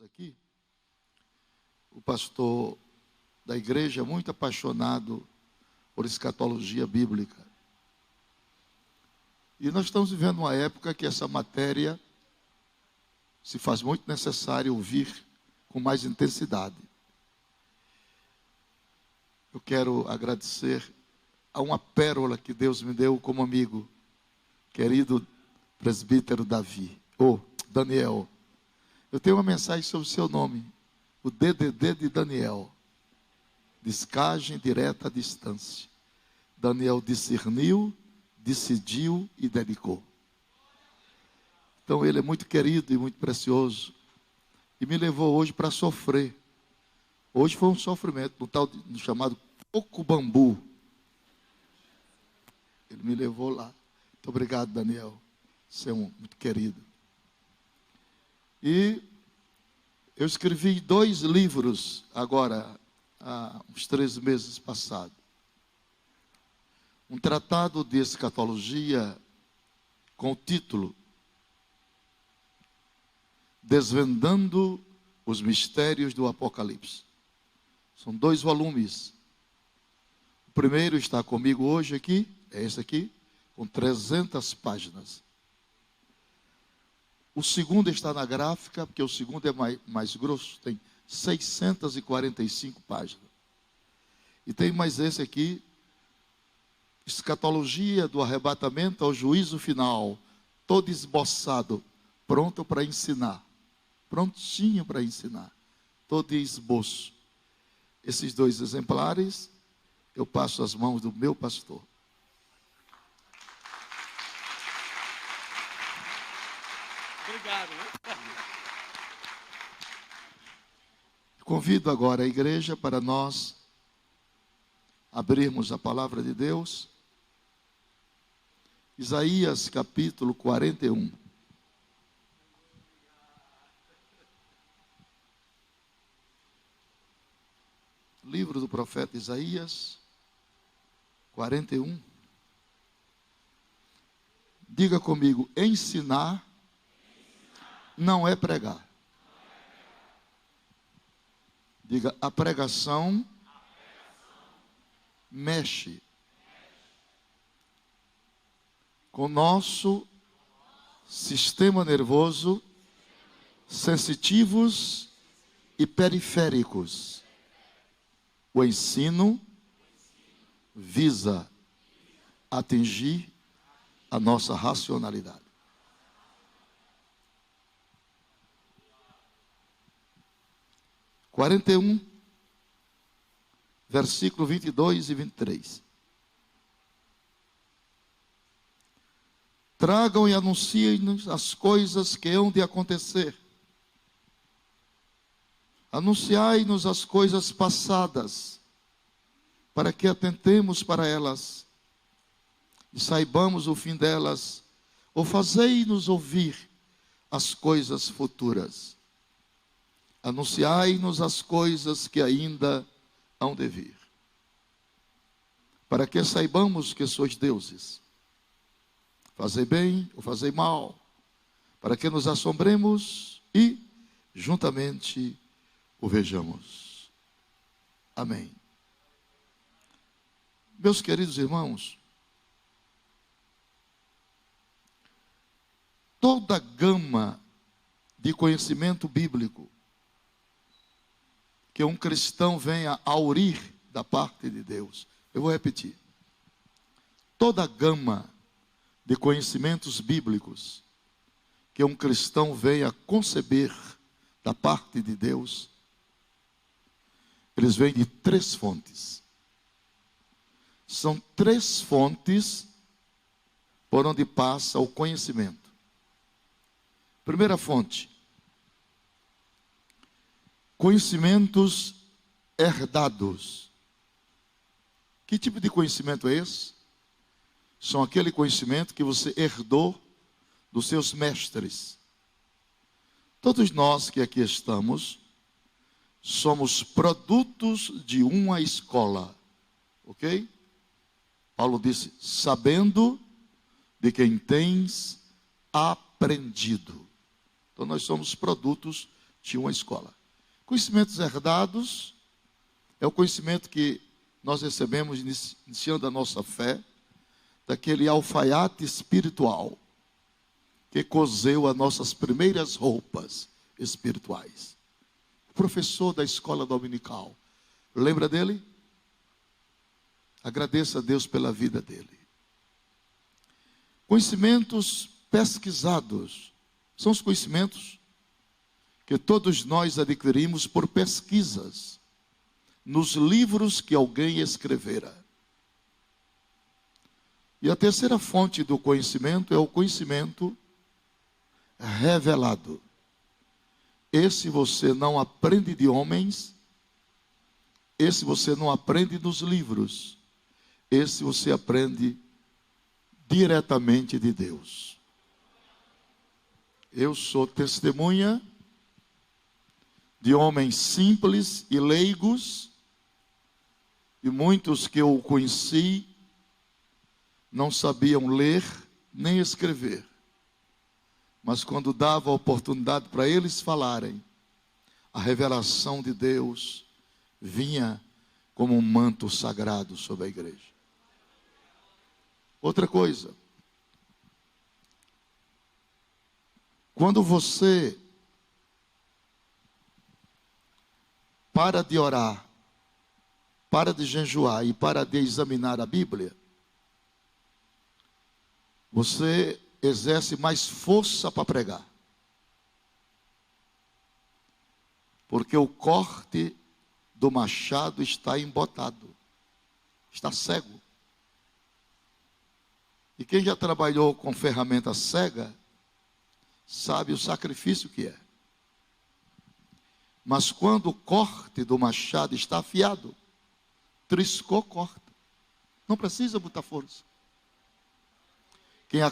aqui, o pastor da igreja muito apaixonado por escatologia bíblica. E nós estamos vivendo uma época que essa matéria se faz muito necessário ouvir com mais intensidade. Eu quero agradecer a uma pérola que Deus me deu como amigo, querido presbítero Daniel. Eu tenho uma mensagem sobre o seu nome, o DDD de Daniel. Descagem direta à distância. Daniel discerniu, decidiu e dedicou. Então ele é muito querido e muito precioso. E me levou hoje para sofrer. Hoje foi um sofrimento, no chamado Coco Bambu. Ele me levou lá. Muito obrigado, Daniel. Você é muito querido. E eu escrevi 2 livros agora, há uns 3 meses passados. Um tratado de escatologia com o título Desvendando os Mistérios do Apocalipse. São 2 volumes. O primeiro está comigo hoje aqui, é esse aqui, com 300 páginas. O segundo está na gráfica, porque o segundo é mais grosso, tem 645 páginas. E tem mais esse aqui, Escatologia do Arrebatamento ao Juízo Final, todo esboçado, pronto para ensinar. Prontinho para ensinar. Todo esboço. Esses 2 exemplares, eu passo às mãos do meu pastor. Obrigado. Convido agora a igreja para nós abrirmos a palavra de Deus. Isaías capítulo 41. Livro do profeta Isaías 41. Diga comigo, ensinar não é pregar. Diga, a pregação mexe com o nosso sistema nervoso, sensitivos e periféricos. O ensino visa atingir a nossa racionalidade. Quarenta e um, versículo 22 e 23. Tragam e anunciem-nos as coisas que hão de acontecer. Anunciai-nos as coisas passadas, para que atentemos para elas e saibamos o fim delas, ou fazei-nos ouvir as coisas futuras. Anunciai-nos as coisas que ainda hão de vir, para que saibamos que sois deuses. Fazei bem ou fazei mal, para que nos assombremos e juntamente o vejamos. Amém. Meus queridos irmãos, toda gama de conhecimento bíblico que um cristão venha a aurir da parte de Deus. Eu vou repetir. Toda gama de conhecimentos bíblicos que um cristão venha a conceber da parte de Deus, eles vêm de 3 fontes. São 3 fontes por onde passa o conhecimento. Primeira fonte, conhecimentos herdados. Que tipo de conhecimento é esse? São aquele conhecimento que você herdou dos seus mestres. Todos nós que aqui estamos, somos produtos de uma escola. Ok? Paulo disse, sabendo de quem tens aprendido. Então nós somos produtos tinha uma escola. Conhecimentos herdados é o conhecimento que nós recebemos iniciando a nossa fé, daquele alfaiate espiritual que coseu as nossas primeiras roupas espirituais. O professor da escola dominical, lembra dele? Agradeça a Deus pela vida dele. Conhecimentos pesquisados são os conhecimentos que todos nós adquirimos por pesquisas nos livros que alguém escrevera. E a terceira fonte do conhecimento é o conhecimento revelado. Esse você não aprende de homens, esse você não aprende dos livros, esse você aprende diretamente de Deus. Eu sou testemunha de homens simples e leigos, e muitos que eu conheci não sabiam ler nem escrever. Mas quando dava a oportunidade para eles falarem, a revelação de Deus vinha como um manto sagrado sobre a igreja. Outra coisa, quando você para de orar, para de jejuar e para de examinar a Bíblia, você exerce mais força para pregar. Porque o corte do machado está embotado, está cego. E quem já trabalhou com ferramenta cega, sabe o sacrifício que é. Mas quando o corte do machado está afiado, triscou, corta. Não precisa botar força. Quem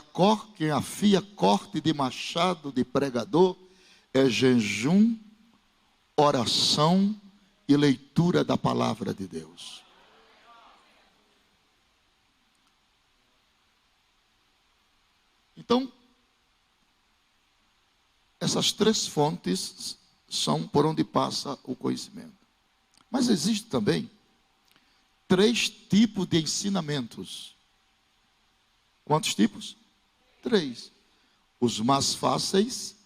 afia corte de machado de pregador é jejum, oração e leitura da palavra de Deus. Então, essas três fontes são por onde passa o conhecimento. Mas existe também três tipos de ensinamentos. Quantos tipos? 3. Os mais fáceis,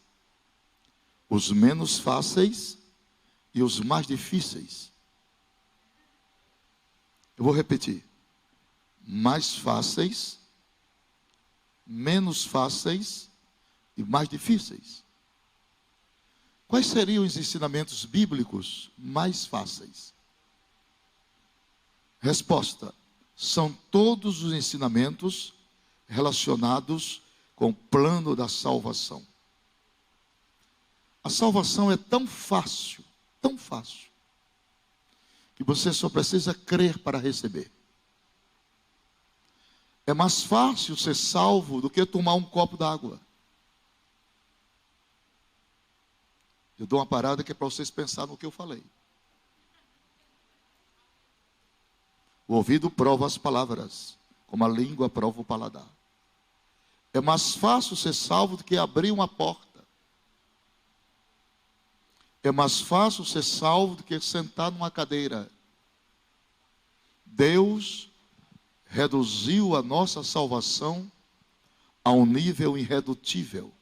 os menos fáceis e os mais difíceis. Eu vou repetir. Mais fáceis, menos fáceis e mais difíceis. Quais seriam os ensinamentos bíblicos mais fáceis? Resposta: são todos os ensinamentos relacionados com o plano da salvação. A salvação é tão fácil, que você só precisa crer para receber. É mais fácil ser salvo do que tomar um copo d'água. Eu dou uma parada que é para vocês pensarem no que eu falei. O ouvido prova as palavras, como a língua prova o paladar. É mais fácil ser salvo do que abrir uma porta. É mais fácil ser salvo do que sentar numa cadeira. Deus reduziu a nossa salvação a um nível irredutível.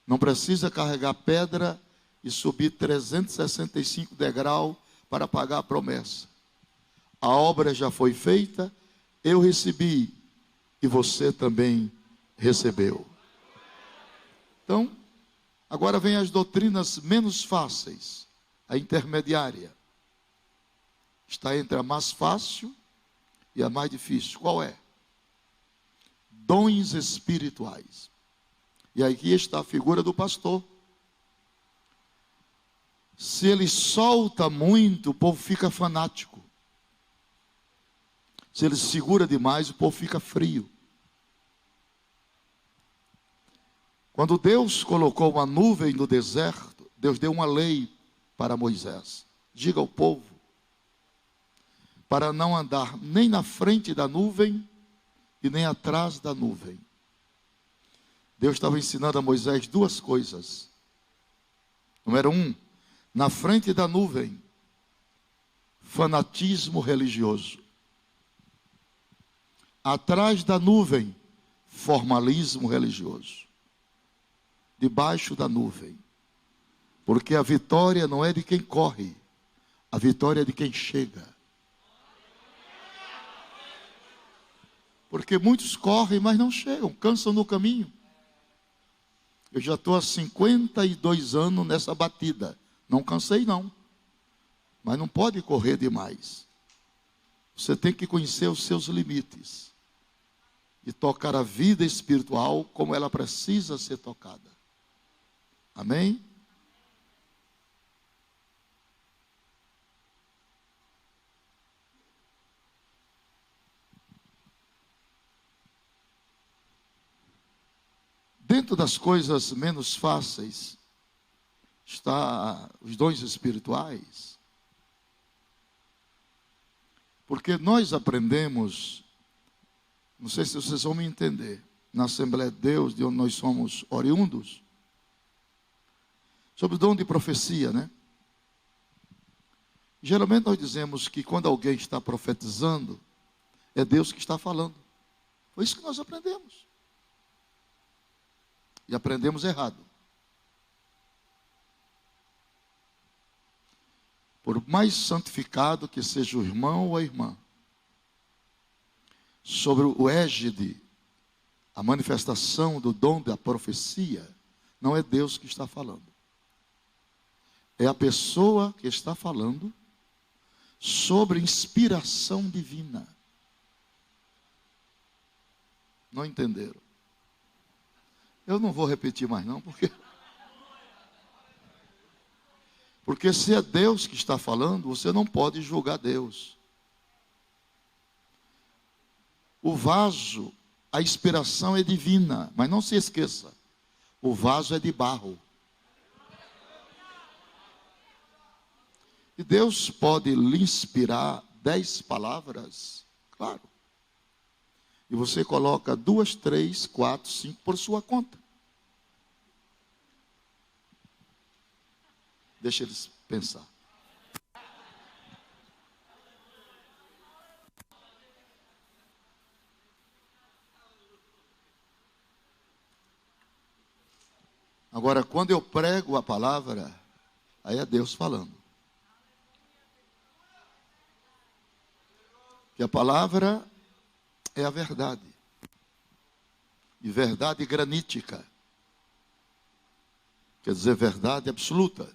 Não precisa carregar pedra e subir 365 degraus para pagar a promessa. A obra já foi feita, eu recebi e você também recebeu. Então, agora vem as doutrinas menos fáceis, a intermediária. Está entre a mais fácil e a mais difícil. Qual é? Dons espirituais. E aqui está a figura do pastor. Se ele solta muito, o povo fica fanático. Se ele segura demais, o povo fica frio. Quando Deus colocou uma nuvem no deserto, Deus deu uma lei para Moisés. Diga ao povo, para não andar nem na frente da nuvem e nem atrás da nuvem. Deus estava ensinando a Moisés duas coisas. Número 1, na frente da nuvem, fanatismo religioso. Atrás da nuvem, formalismo religioso. Debaixo da nuvem. Porque a vitória não é de quem corre, a vitória é de quem chega. Porque muitos correm, mas não chegam, cansam no caminho. Eu já estou há 52 anos nessa batida. Não cansei não. Mas não pode correr demais. Você tem que conhecer os seus limites. E tocar a vida espiritual como ela precisa ser tocada. Amém? Dentro das coisas menos fáceis, está os dons espirituais. Porque nós aprendemos, não sei se vocês vão me entender, na Assembleia de Deus, de onde nós somos oriundos, sobre o dom de profecia, né? Geralmente nós dizemos que quando alguém está profetizando, é Deus que está falando. Foi isso que nós aprendemos. E aprendemos errado. Por mais santificado que seja o irmão ou a irmã, sobre o égide, a manifestação do dom da profecia, não é Deus que está falando. É a pessoa que está falando sobre inspiração divina. Não entenderam? Eu não vou repetir mais não, porque se é Deus que está falando, você não pode julgar Deus. O vaso, a inspiração é divina, mas não se esqueça, o vaso é de barro. E Deus pode lhe inspirar 10 palavras, claro. E você coloca 2, 3, 4, 5 por sua conta. Deixa eles pensar. Agora, quando eu prego a palavra, aí é Deus falando. Que a palavra é a verdade. E verdade granítica. Quer dizer, verdade absoluta.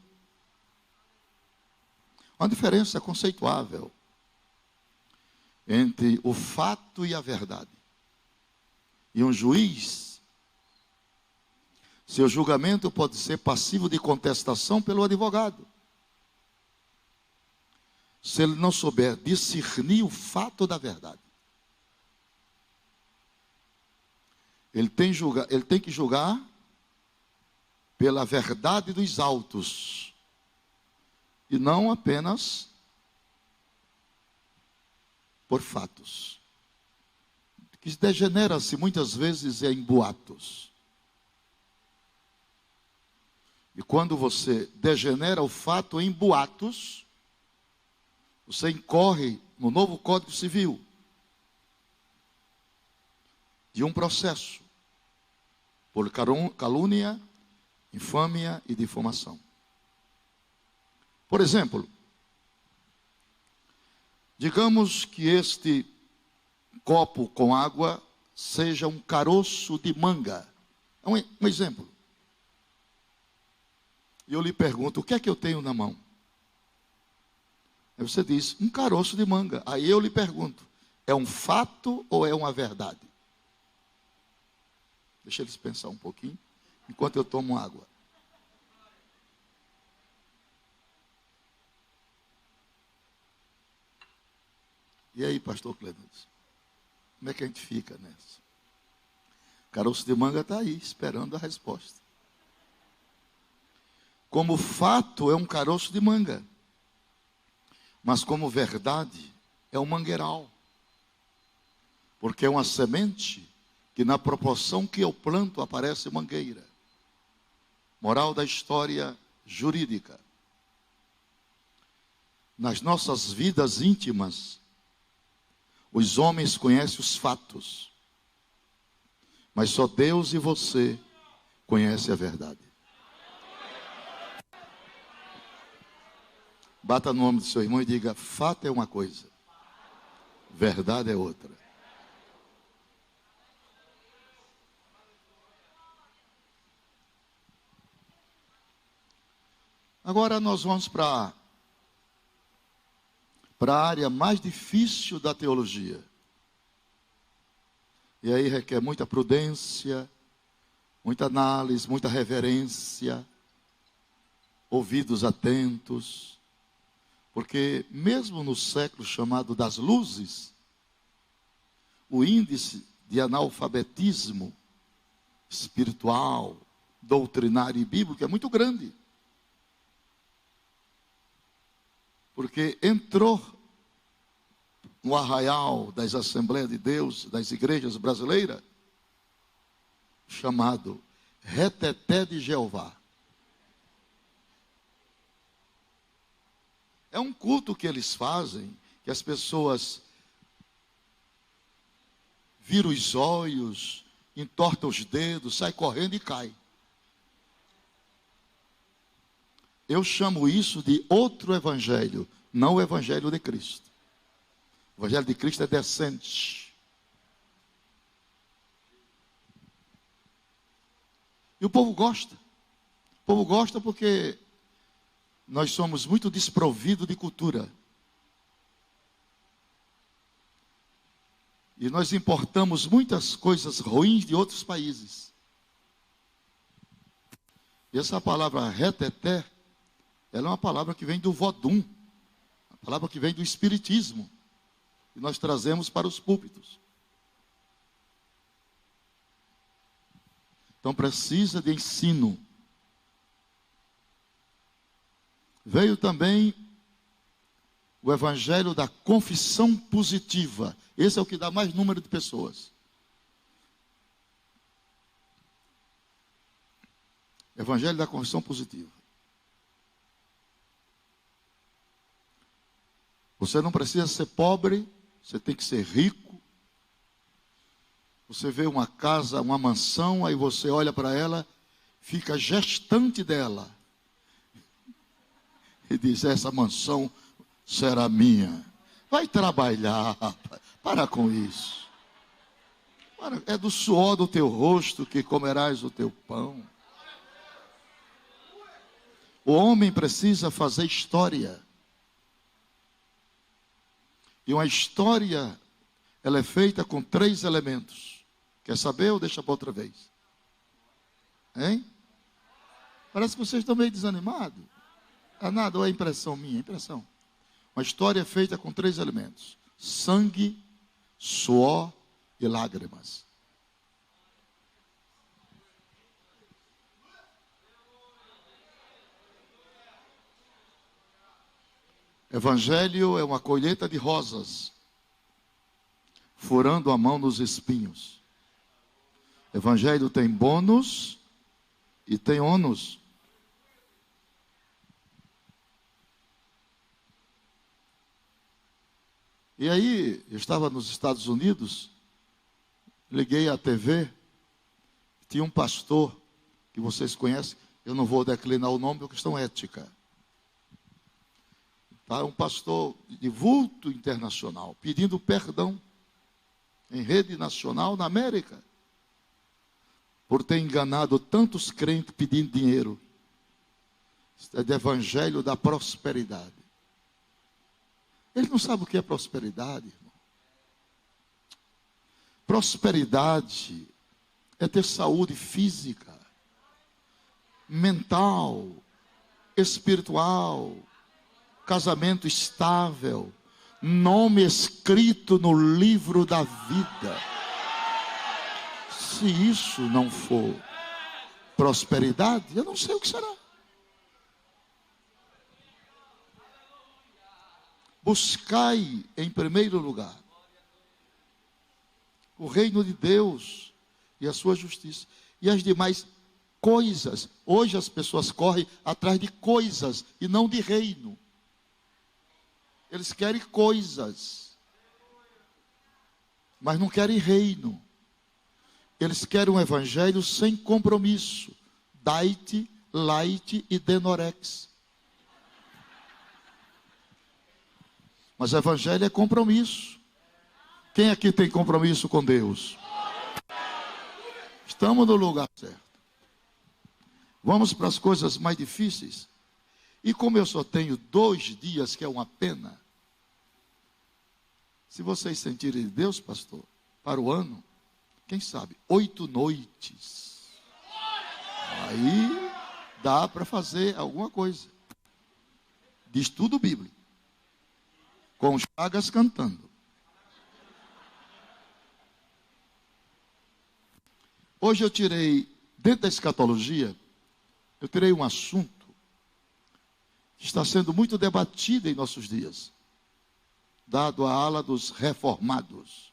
Uma diferença conceituável entre o fato e a verdade. E um juiz, seu julgamento pode ser passivo de contestação pelo advogado. Se ele não souber discernir o fato da verdade. Ele tem que julgar pela verdade dos autos. E não apenas por fatos. Que degenera-se muitas vezes em boatos. E quando você degenera o fato em boatos, você incorre no novo Código Civil de um processo por calúnia, infâmia e difamação. Por exemplo, digamos que este copo com água seja um caroço de manga. É um exemplo. E eu lhe pergunto, o que é que eu tenho na mão? Aí você diz, um caroço de manga. Aí eu lhe pergunto, é um fato ou é uma verdade? Deixa eles pensar um pouquinho, enquanto eu tomo água. E aí, pastor Clemente? Como é que a gente fica nessa? Caroço de manga está aí, esperando a resposta. Como fato, é um caroço de manga. Mas como verdade, é um mangueiral. Porque é uma semente que na proporção que eu planto, aparece mangueira. Moral da história, jurídica. Nas nossas vidas íntimas, os homens conhecem os fatos, mas só Deus e você conhecem a verdade. Bata no ombro do seu irmão e diga: fato é uma coisa, verdade é outra. Agora nós vamos para a área mais difícil da teologia. E aí requer muita prudência, muita análise, muita reverência, ouvidos atentos. Porque mesmo no século chamado das luzes, o índice de analfabetismo espiritual, doutrinário e bíblico é muito grande. Porque entrou no arraial das Assembleias de Deus, das igrejas brasileiras, chamado Reteté de Jeová. É um culto que eles fazem, que as pessoas viram os olhos, entortam os dedos, saem correndo e caem. Eu chamo isso de outro evangelho, não o evangelho de Cristo. O evangelho de Cristo é decente. E o povo gosta. O povo gosta porque nós somos muito desprovidos de cultura. E nós importamos muitas coisas ruins de outros países. E essa palavra reteté, ela é uma palavra que vem do vodum, uma palavra que vem do espiritismo, e nós trazemos para os púlpitos. Então precisa de ensino. Veio também o evangelho da confissão positiva. Esse é o que dá mais número de pessoas. Evangelho da confissão positiva. Você não precisa ser pobre, você tem que ser rico. Você vê uma casa, uma mansão, aí você olha para ela, fica gestante dela. E diz: essa mansão será minha. Vai trabalhar, para com isso. É do suor do teu rosto que comerás o teu pão. O homem precisa fazer história. E uma história, ela é feita com 3 elementos. Quer saber ou deixa para outra vez? Hein? Parece que vocês estão meio desanimados. É nada, ou é impressão minha? Impressão. Uma história é feita com 3 elementos: sangue, suor e lágrimas. Evangelho é uma colheita de rosas, furando a mão nos espinhos. Evangelho tem bônus e tem ônus. E aí, eu estava nos Estados Unidos, liguei à TV, tinha um pastor, que vocês conhecem, eu não vou declinar o nome por questão ética. Tá? Um pastor de vulto internacional, pedindo perdão, em rede nacional na América, por ter enganado tantos crentes pedindo dinheiro. Isso é de evangelho da prosperidade. Ele não sabe o que é prosperidade, irmão. Prosperidade é ter saúde física, mental, espiritual, casamento estável, nome escrito no livro da vida. Se isso não for prosperidade, eu não sei o que será. Buscai em primeiro lugar o reino de Deus e a sua justiça, e as demais coisas. Hoje as pessoas correm atrás de coisas e não de reino. Eles querem coisas, mas não querem reino. Eles querem um evangelho sem compromisso. Diet, light e denorex. Mas o evangelho é compromisso. Quem aqui tem compromisso com Deus? Estamos no lugar certo. Vamos para as coisas mais difíceis. E como eu só tenho 2 dias, que é uma pena, se vocês sentirem Deus, pastor, para o ano, quem sabe, 8 noites. Aí dá para fazer alguma coisa. De estudo bíblico. Com os Chagas cantando. Hoje eu tirei, dentro da escatologia, eu tirei um assunto que está sendo muito debatido em nossos dias, dado à ala dos reformados.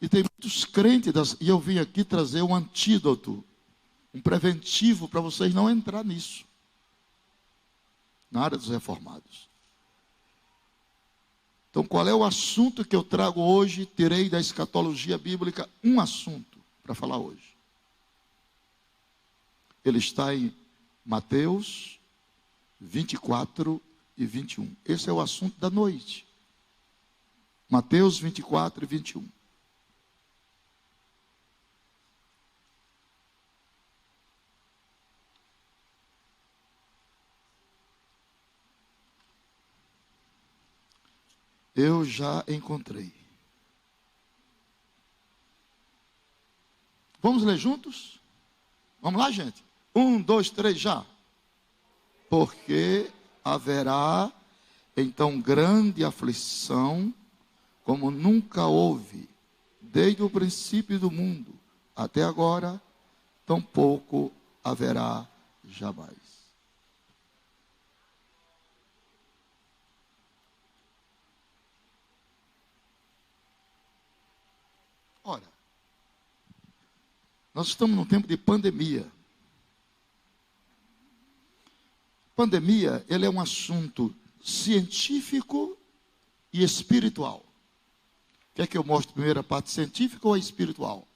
E tem muitos crentes, e eu vim aqui trazer um antídoto, um preventivo para vocês não entrar nisso, na área dos reformados. Então, qual é o assunto que eu trago hoje? Tirei da escatologia bíblica um assunto para falar hoje. Ele está em Mateus 24 e 21. Esse é o assunto da noite. Mateus 24 e 21. Eu já encontrei. Vamos ler juntos? Vamos lá, gente? 1, 2, 3, já. Porque haverá então grande aflição, como nunca houve, desde o princípio do mundo até agora, tampouco haverá jamais. Ora, nós estamos num tempo de pandemia. Pandemia, ele é um assunto científico e espiritual. Quer que eu mostre primeiro a parte científica ou a espiritual?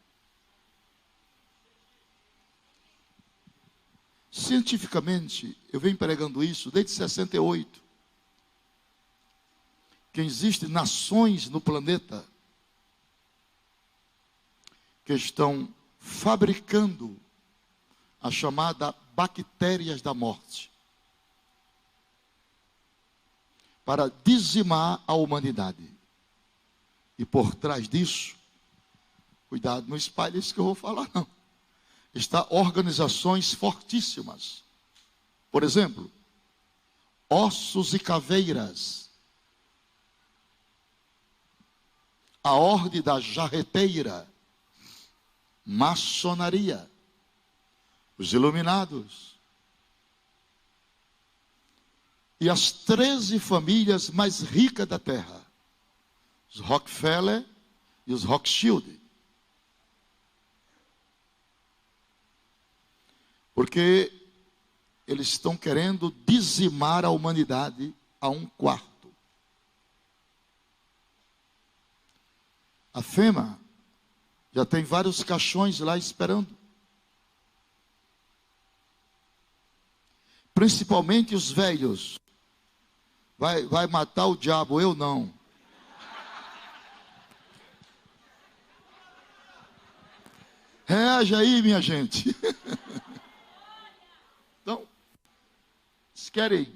Cientificamente, eu venho pregando isso desde 68. Que existem nações no planeta que estão fabricando a chamada bactérias da morte para dizimar a humanidade. E por trás disso, cuidado, não espalhe isso que eu vou falar, não. Está organizações fortíssimas. Por exemplo, ossos e caveiras, a ordem da jarreteira, maçonaria, os iluminados e as 13 famílias mais ricas da terra, os Rockefeller e os Rothschild. Porque eles estão querendo dizimar a humanidade a 1/4. A FEMA já tem vários caixões lá esperando. Principalmente os velhos. Vai matar o diabo, eu não. Reage aí, minha gente. Então, se querem.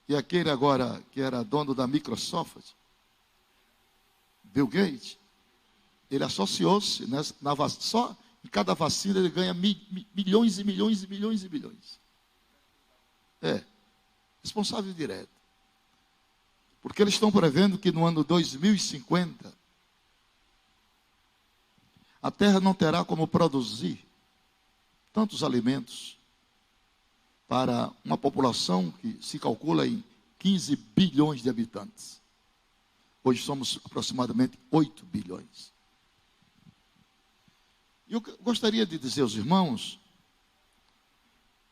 E aquele agora que era dono da Microsoft, Bill Gates, ele associou-se, né, só em cada vacina ele ganha milhões e milhões e milhões e milhões. Responsável direto. Porque eles estão prevendo que no ano 2050, a Terra não terá como produzir tantos alimentos para uma população que se calcula em 15 bilhões de habitantes. Hoje somos aproximadamente 8 bilhões. Eu gostaria de dizer aos irmãos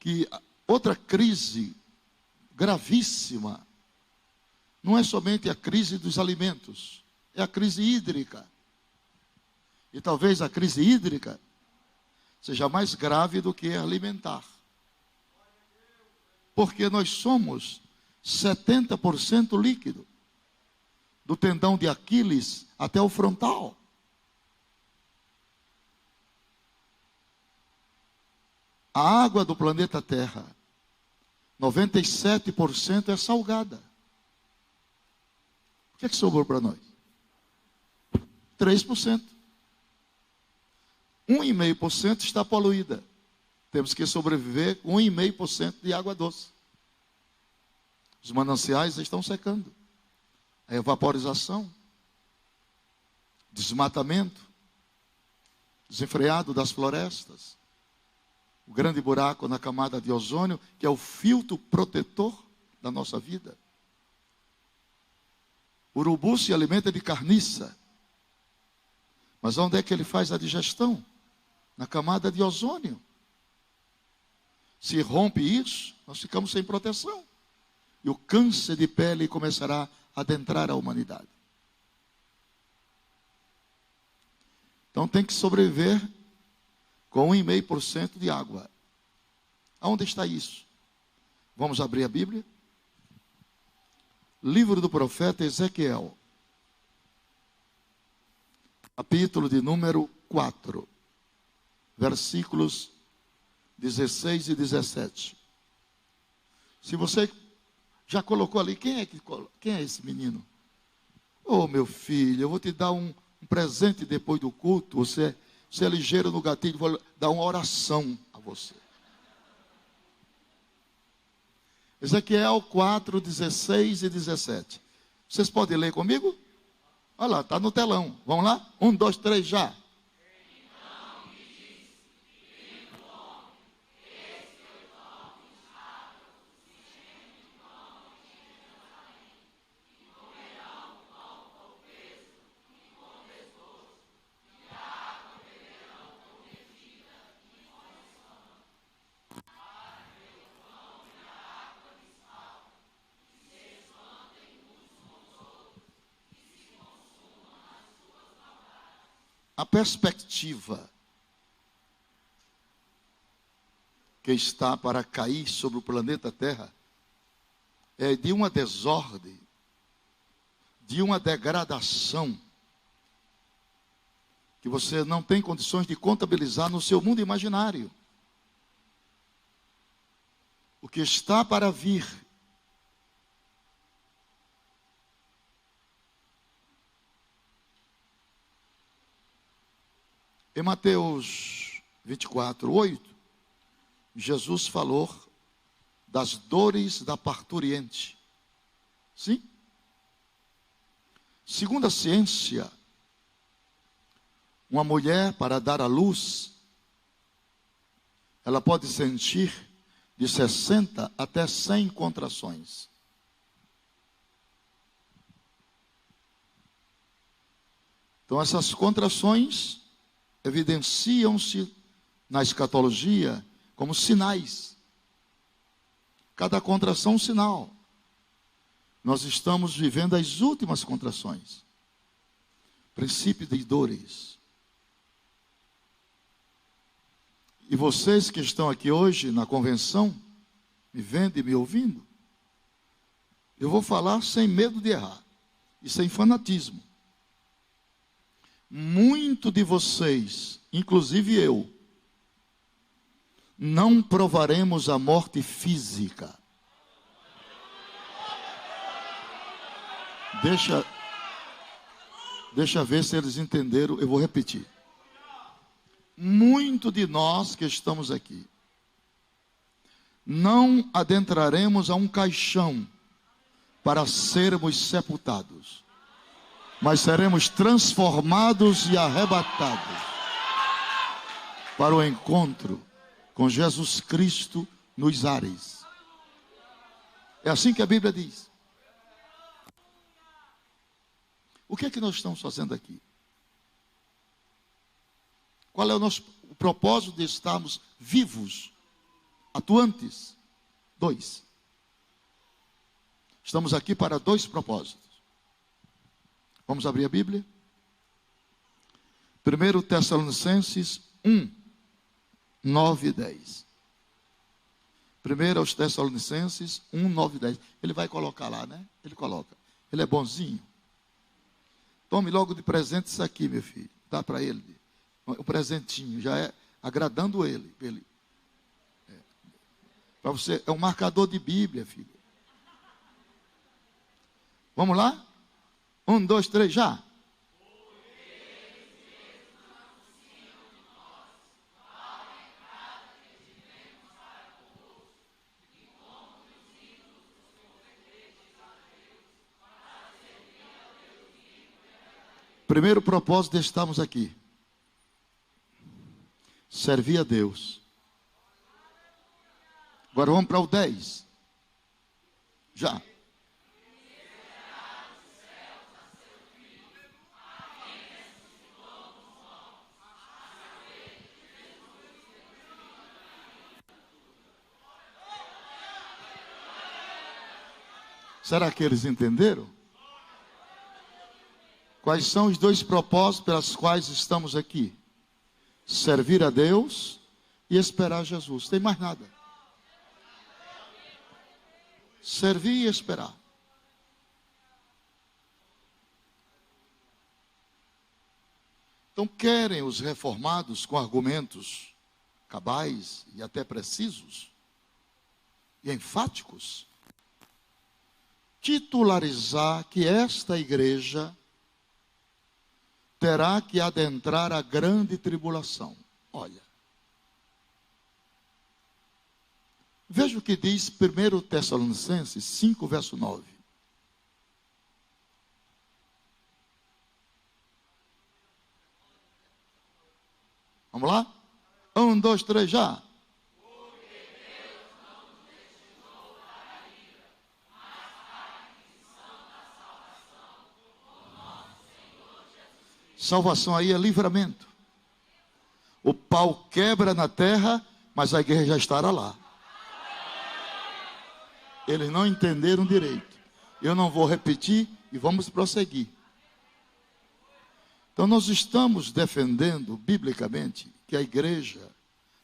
que outra crise gravíssima não é somente a crise dos alimentos, é a crise hídrica. E talvez a crise hídrica seja mais grave do que a alimentar. Porque nós somos 70% líquido, do tendão de Aquiles até o frontal. A água do planeta Terra, 97% é salgada. O que é que sobrou para nós? 3%. 1,5% está poluída. Temos que sobreviver com 1,5% de água doce. Os mananciais estão secando. A evaporização, desmatamento, desenfreado das florestas, o grande buraco na camada de ozônio, que é o filtro protetor da nossa vida. O urubu se alimenta de carniça. Mas onde é que ele faz a digestão? Na camada de ozônio. Se rompe isso, nós ficamos sem proteção. E o câncer de pele começará a adentrar a humanidade. Então tem que sobreviver com 1,5% de água. Aonde está isso? Vamos abrir a Bíblia? Livro do profeta Ezequiel. Capítulo de número 4. Versículos 16 e 17. Se você já colocou ali, quem é esse menino? Oh, meu filho, eu vou te dar um presente depois do culto. Você é ligeiro no gatilho, vou dar uma oração a você. Ezequiel 4, 16 e 17. Vocês podem ler comigo? Olha lá, está no telão. Vamos lá? 1, 2, 3, já. A perspectiva que está para cair sobre o planeta Terra é de uma desordem, de uma degradação, que você não tem condições de contabilizar no seu mundo imaginário. O que está para vir em Mateus 24, 8, Jesus falou das dores da parturiente. Sim? Segundo a ciência, uma mulher, para dar à luz, ela pode sentir de 60 até 100 contrações. Então, essas contrações evidenciam-se na escatologia como sinais. Cada contração é um sinal. Nós estamos vivendo as últimas contrações. Princípio de dores. E vocês que estão aqui hoje na convenção, me vendo e me ouvindo, eu vou falar sem medo de errar e sem fanatismo. Muito de vocês, inclusive eu, não provaremos a morte física. Deixa ver se eles entenderam, eu vou repetir. Muito de nós que estamos aqui, não adentraremos a um caixão para sermos sepultados, mas seremos transformados e arrebatados para o encontro com Jesus Cristo nos ares. É assim que a Bíblia diz. O que é que nós estamos fazendo aqui? Qual é o propósito de estarmos vivos, atuantes? 2. Estamos aqui para 2 propósitos. Vamos abrir a Bíblia? 1 Tessalonicenses 1, 9 e 10. 1 aos Tessalonicenses 1, 9 e 10. Ele vai colocar lá, né? Ele coloca. Ele é bonzinho. Tome logo de presente isso aqui, meu filho. Dá para ele. Um presentinho. Já é agradando ele. Para você. É um marcador de Bíblia, filho. Vamos lá? 1, 2, 3, já. Primeiro propósito de estarmos aqui: servir a Deus. Agora vamos para o 10. Já. Será que eles entenderam? Quais são os 2 propósitos pelos quais estamos aqui? Servir a Deus e esperar Jesus. Tem mais nada. Servir e esperar. Então, querem os reformados com argumentos cabais e até precisos e enfáticos titularizar que esta igreja terá que adentrar a grande tribulação. Olha, veja o que diz 1 Tessalonicenses 5, verso 9. Vamos lá? 1, 2, 3, já. Salvação aí é livramento. O pau quebra na terra, mas a igreja já estará lá. Eles não entenderam direito. Eu não vou repetir e vamos prosseguir. Então nós estamos defendendo biblicamente que a igreja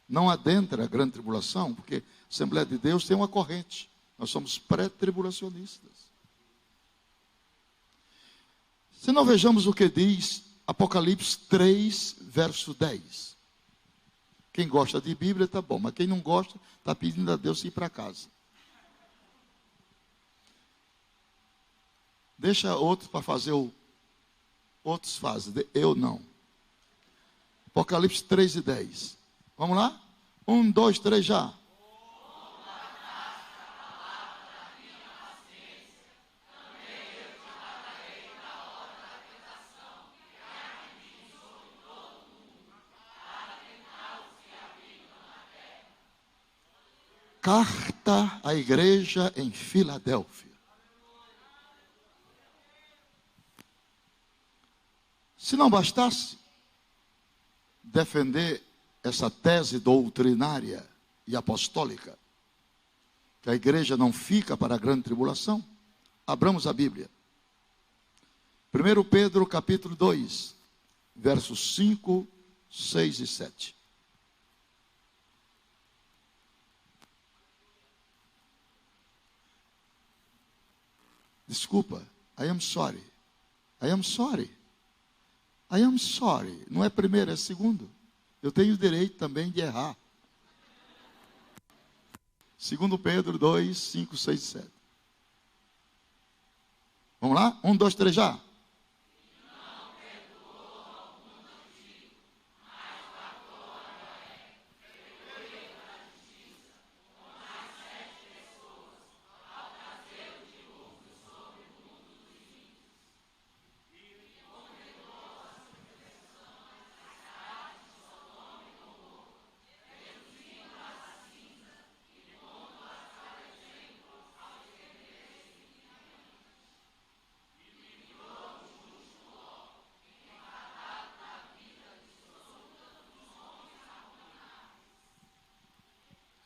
não adentra a grande tribulação, porque a Assembleia de Deus tem uma corrente. Nós somos pré-tribulacionistas. Se não vejamos o que diz Apocalipse 3, verso 10. Quem gosta de Bíblia está bom, mas quem não gosta está pedindo a Deus ir para casa. Deixa outros para fazer o... Outros fazem, eu não. Apocalipse 3 e 10. Vamos lá? 1, 2, 3, já. Carta à igreja em Filadélfia. Se não bastasse defender essa tese doutrinária e apostólica, que a igreja não fica para a grande tribulação, abramos a Bíblia. 1 Pedro capítulo 2, versos 5, 6 e 7. Desculpa, I am sorry. I am sorry. I am sorry. Não é primeiro, é segundo. Eu tenho o direito também de errar. 2 Pedro 2, 5, 6 e 7. Vamos lá? 1, 2, 3, já.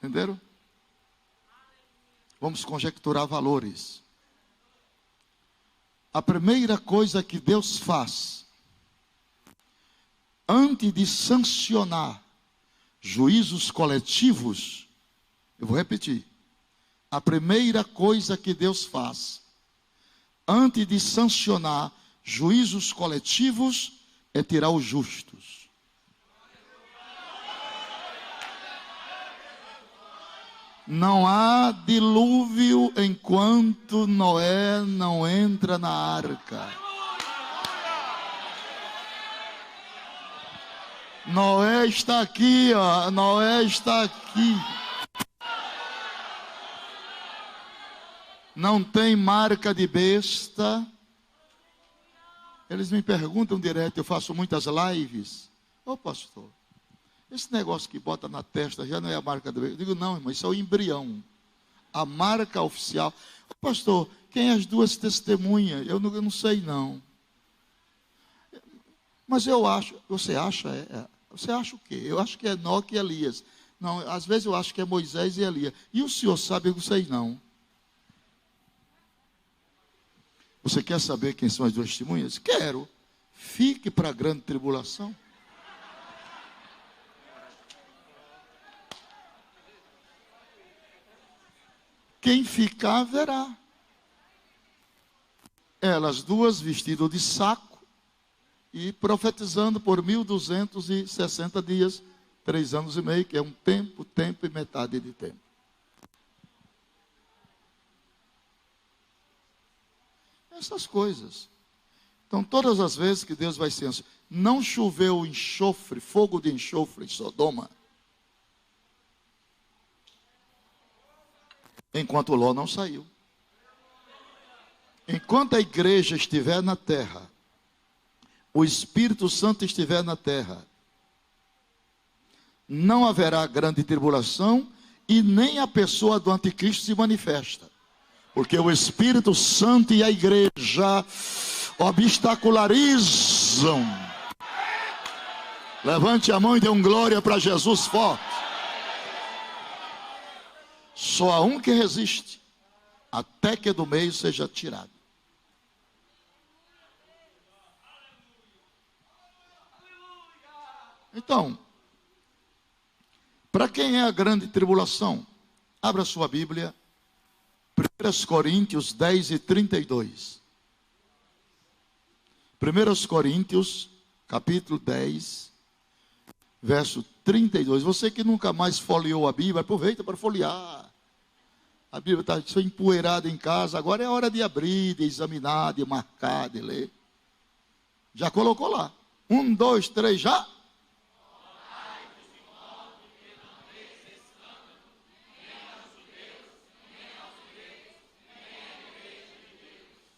Entenderam? Vamos conjecturar valores. A primeira coisa que Deus faz, antes de sancionar juízos coletivos, eu vou repetir. A primeira coisa que Deus faz, antes de sancionar juízos coletivos, é tirar os justos. Não há dilúvio enquanto Noé não entra na arca. Noé está aqui, ó. Noé está aqui. Não tem marca de besta. Eles me perguntam direto, eu faço muitas lives. Ô pastor, esse negócio que bota na testa já não é a marca do besta? Eu digo, não, irmão, isso é o embrião. A marca oficial. Ô pastor, quem é as duas testemunhas? Eu não sei não. Mas eu acho, você acha? Você acha o quê? Eu acho que é Enoque e Elias. Não, às vezes eu acho que é Moisés e Elias. E o senhor sabe, eu não sei não. Você quer saber quem são as duas testemunhas? Quero. Fique para a grande tribulação. Quem ficar, verá. Elas duas vestidas de saco e profetizando por 1260 dias, 3 anos e meio, que é um tempo e metade de tempo. Essas coisas. Então, todas as vezes que Deus vai ser, não choveu enxofre, fogo de enxofre em Sodoma, enquanto Ló não saiu. Enquanto a igreja estiver na terra, o Espírito Santo estiver na terra, não haverá grande tribulação e nem a pessoa do anticristo se manifesta. Porque o Espírito Santo e a igreja obstacularizam. Levante a mão e dê glória para Jesus forte. Só há um que resiste, até que do meio seja tirado. Então, para quem é a grande tribulação? Abra sua Bíblia. 1 Coríntios 10 e 32. 1 Coríntios, capítulo 10, verso 32. Você que nunca mais folheou a Bíblia, aproveita para folhear. A Bíblia está empoeirada em casa, agora é hora de abrir, de examinar, de marcar, de ler. Já colocou lá. 1, 2, 3, já?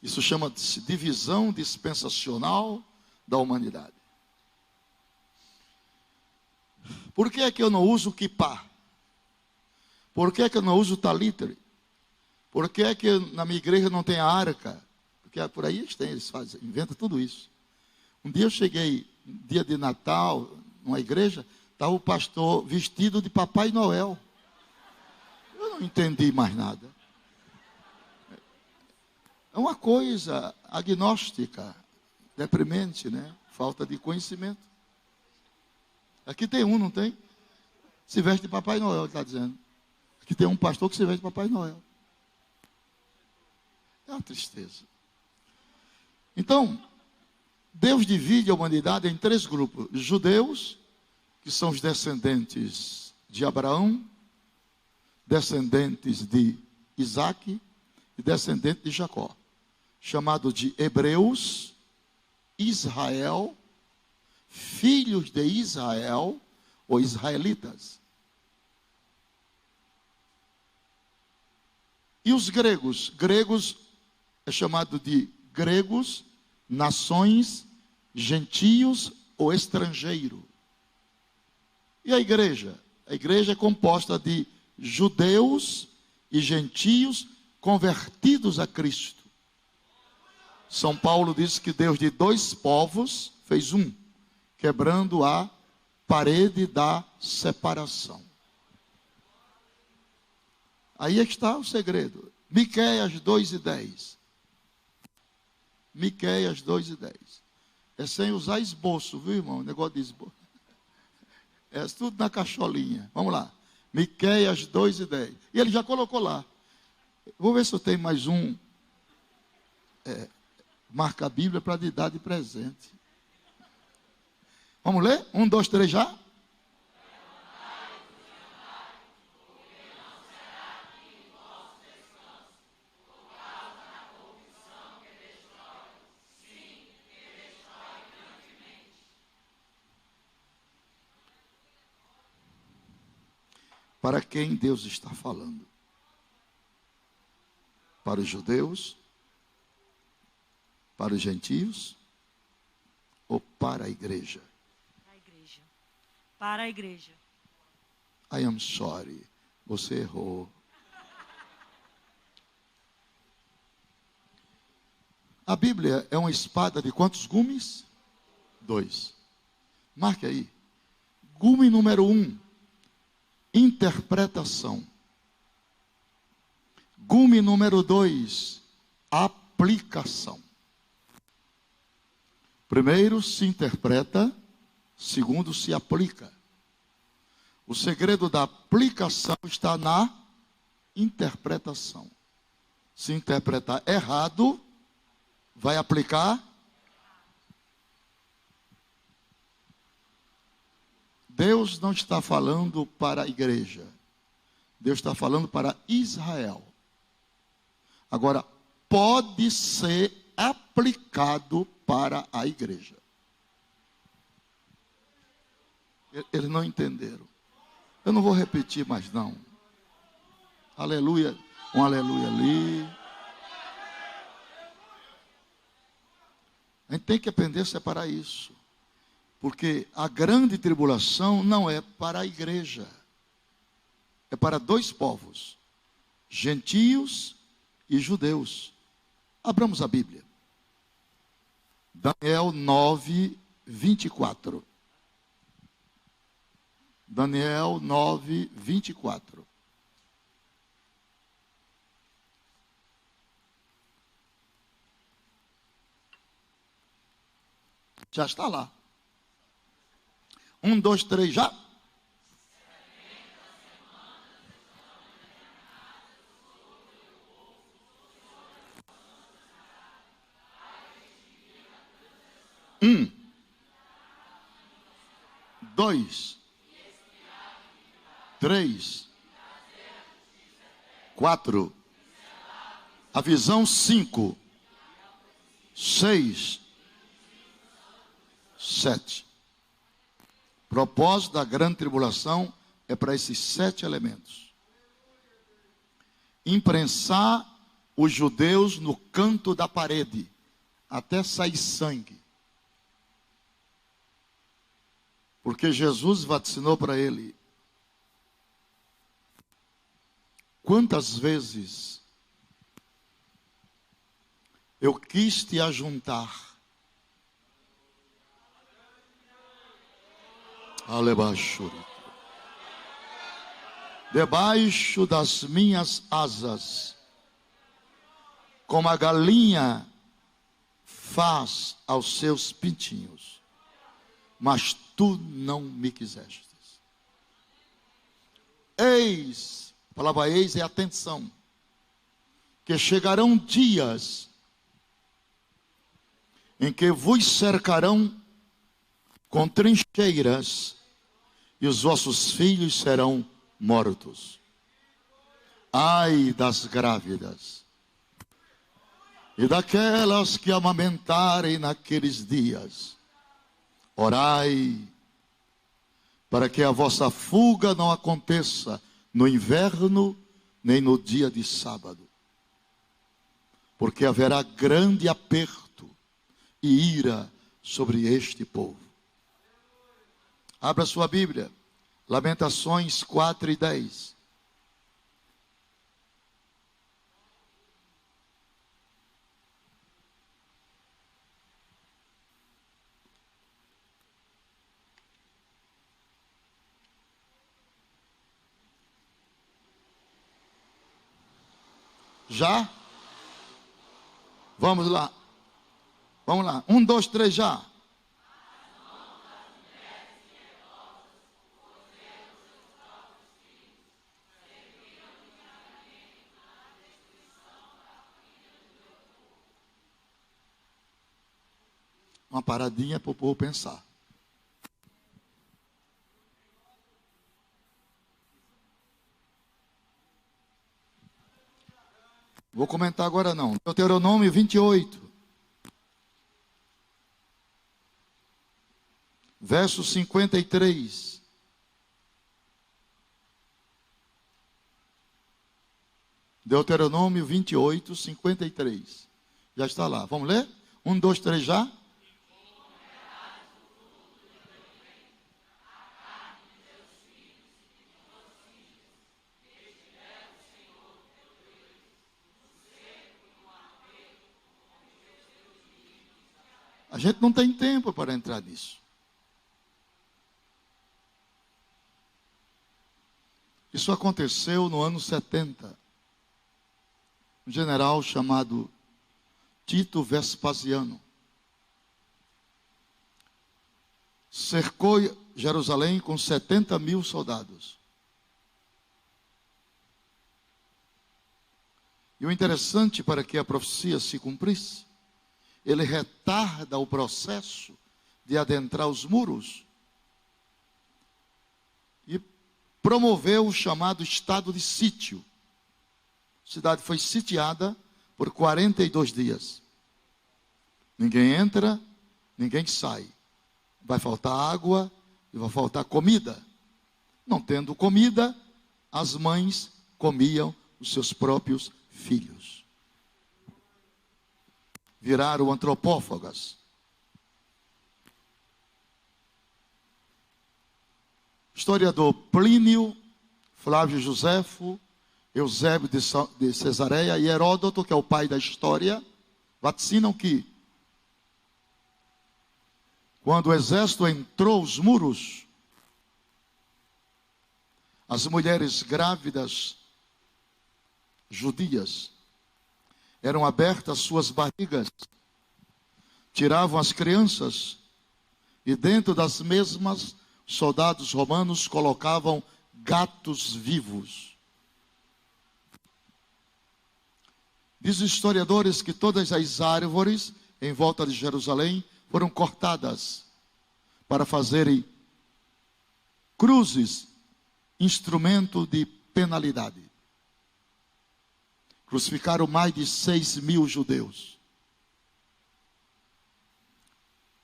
Isso chama-se divisão dispensacional da humanidade. Por que é que eu não uso kippah? Por que é que eu não uso talitre? Por que é que na minha igreja não tem a arca? Porque por aí eles fazem, inventam tudo isso. Um dia eu cheguei, dia de Natal, numa igreja, estava o pastor vestido de Papai Noel. Eu não entendi mais nada. É uma coisa agnóstica, deprimente, né? Falta de conhecimento. Aqui tem um, não tem? Se veste de Papai Noel, está dizendo. Aqui tem um pastor que se veste de Papai Noel. É uma tristeza. Então, Deus divide a humanidade em 3 grupos. Judeus, que são os descendentes de Abraão, descendentes de Isaac e descendentes de Jacó. Chamado de hebreus, Israel, filhos de Israel, ou israelitas. E os gregos? Gregos é chamado de gregos, nações, gentios ou estrangeiro. E a igreja? A igreja é composta de judeus e gentios convertidos a Cristo. São Paulo diz que Deus de 2 povos fez um, quebrando a parede da separação. Aí é que está o segredo. Miqueias 2:10. Miqueias 2:10. É sem usar esboço, viu, irmão? O negócio de esboço. É tudo na cacholinha. Vamos lá. Miqueias 2:10. E ele já colocou lá. Vou ver se eu tenho mais um. Marca a Bíblia para lhe dar de presente. Vamos ler? 1, 2, 3 já? Para quem Deus está falando? Para os judeus? Para os gentios? Ou para a igreja? Para a igreja. Para a igreja. I am sorry. Você errou. A Bíblia é uma espada de quantos gumes? 2. Marque aí. Gume número 1. Interpretação. Gume número 2, aplicação. Primeiro se interpreta, segundo se aplica. O segredo da aplicação está na interpretação. Se interpretar errado, vai aplicar. Deus não está falando para a igreja. Deus está falando para Israel. Agora, pode ser aplicado para a igreja. Eles não entenderam. Eu não vou repetir mais não. Aleluia. Um aleluia ali. A gente tem que aprender a separar isso. Porque a grande tribulação não é para a igreja. É para dois povos. Gentios e judeus. Abramos a Bíblia. Daniel 9, 24. Daniel 9, 24. Já está lá. 1, 2, 3, já? Um, 2, 3, 4. A visão 5, 6, 7. Propósito da grande tribulação é para esses 7 elementos. Imprensar os judeus no canto da parede, até sair sangue. Porque Jesus vaticinou para ele. Quantas vezes eu quis te ajuntar. Debaixo das minhas asas, como a galinha faz aos seus pintinhos, mas tu não me quisestes. Eis, a palavra eis é atenção, que chegarão dias em que vos cercarão com trincheiras, e os vossos filhos serão mortos. Ai das grávidas, e daquelas que amamentarem naqueles dias. Orai, para que a vossa fuga não aconteça no inverno, nem no dia de sábado. Porque haverá grande aperto e ira sobre este povo. Abra sua Bíblia, Lamentações 4:10. Já? Vamos lá. Vamos lá. 1, 2, 3, já. Uma paradinha para o povo pensar. Vou comentar agora não. Deuteronômio 28. Verso 53. Deuteronômio 28, 53. Já está lá. Vamos ler? 1, 2, 3, já? A gente não tem tempo para entrar nisso. Isso aconteceu no ano 70. Um general chamado Tito Vespasiano cercou Jerusalém com 70 mil soldados. E o interessante, para que a profecia se cumprisse, ele retarda o processo de adentrar os muros e promoveu o chamado estado de sítio. A cidade foi sitiada por 42 dias. Ninguém entra, ninguém sai. Vai faltar água e vai faltar comida. Não tendo comida, as mães comiam os seus próprios filhos. Viraram antropófagas. Historiador Plínio, Flávio Josefo, Eusébio de Cesareia e Heródoto, que é o pai da história, vaticinam que quando o exército entrou os muros, as mulheres grávidas judias eram abertas suas barrigas, tiravam as crianças e dentro das mesmas soldados romanos colocavam gatos vivos. Diz os historiadores que todas as árvores em volta de Jerusalém foram cortadas para fazerem cruzes, instrumento de penalidade. Crucificaram mais de 6 mil judeus.